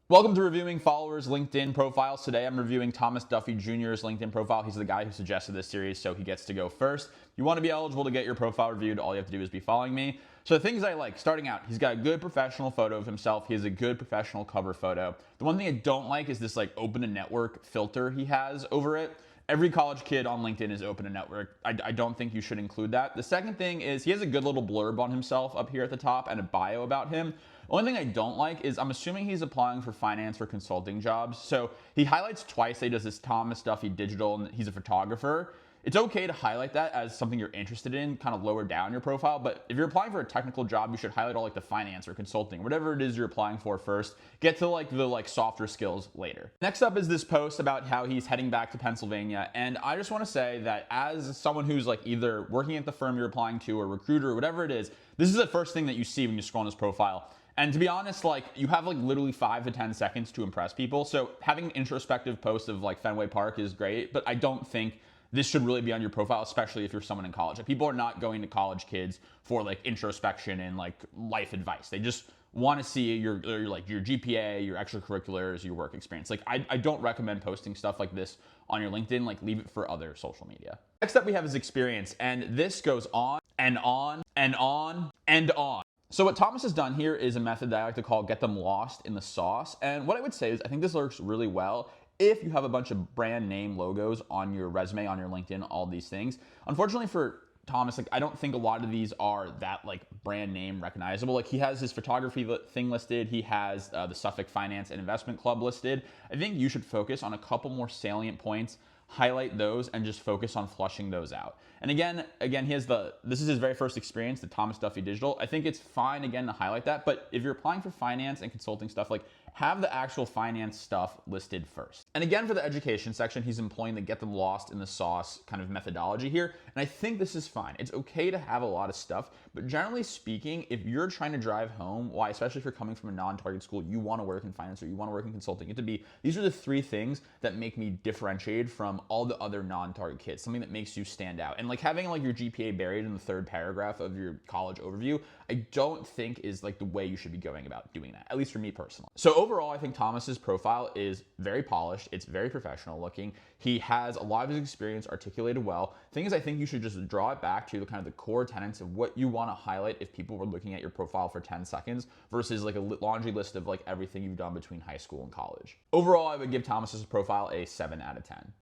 Welcome to Reviewing Followers LinkedIn Profiles. Today I'm reviewing Thomas Duffy Jr.'s LinkedIn profile. He's the guy who suggested this series, so he gets to go first. You want to be eligible to get your profile reviewed, all you have to do is be following me. So the things I like, starting out, he's got a good professional photo of himself. He has a good professional cover photo. The one thing I don't like is this like open to network filter he has over it. Every college kid on LinkedIn is open to network. I don't think you should include that. The second thing is he has a good little blurb on himself up here at the top and a bio about him. The only thing I don't like is I'm assuming he's applying for finance or consulting jobs. So he highlights twice that he does this Thomas Duffy Digital and he's a photographer. It's okay to highlight that as something you're interested in, kind of lower down your profile. But if you're applying for a technical job, you should highlight all like the finance or consulting, whatever it is you're applying for first. Get to like the softer skills later. Next up is this post about how he's heading back to Pennsylvania. And I just want to say that as someone who's like either working at the firm you're applying to or recruiter or whatever it is, this is the first thing that you see when you scroll on his profile. And to be honest, like you have like literally 5 to 10 seconds to impress people. So having an introspective post of like Fenway Park is great, but I don't think this should really be on your profile, especially if you're someone in college. Like people are not going to college kids for like introspection and like life advice. They just want to see your GPA, your extracurriculars, your work experience. Like I don't recommend posting stuff like this on your LinkedIn. Like leave it for other social media. Next up we have his experience, and this goes on and on and on and on. So what Thomas has done here is a method that I like to call get them lost in the sauce. And what I would say is I think this works really well if you have a bunch of brand name logos on your resume, on your LinkedIn, all these things. Unfortunately for Thomas, like I don't think a lot of these are that like brand name recognizable. Like he has his photography thing listed. He has the Suffolk Finance and Investment Club listed. I think you should focus on a couple more salient points, highlight those, and just focus on flushing those out. And again, he has this is his very first experience, the Thomas Duffy Digital. I think it's fine again to highlight that, but if you're applying for finance and consulting stuff, like have the actual finance stuff listed first. And again, for the education section, he's employing the get them lost in the sauce kind of methodology here. And I think this is fine. It's okay to have a lot of stuff, but generally speaking, if you're trying to drive home why, especially if you're coming from a non-target school, you want to work in finance or you want to work in consulting, these are the 3 things that make me differentiated from all the other non-target kids, something that makes you stand out. And like having like your GPA buried in the 3rd paragraph of your college overview, I don't think is like the way you should be going about doing that, at least for me personally. So overall, I think Thomas's profile is very polished. It's very professional looking. He has a lot of his experience articulated well. Thing is, I think you should just draw it back to the kind of the core tenets of what you want to highlight if people were looking at your profile for 10 seconds versus like a laundry list of like everything you've done between high school and college. Overall, I would give Thomas's profile a 7 out of 10.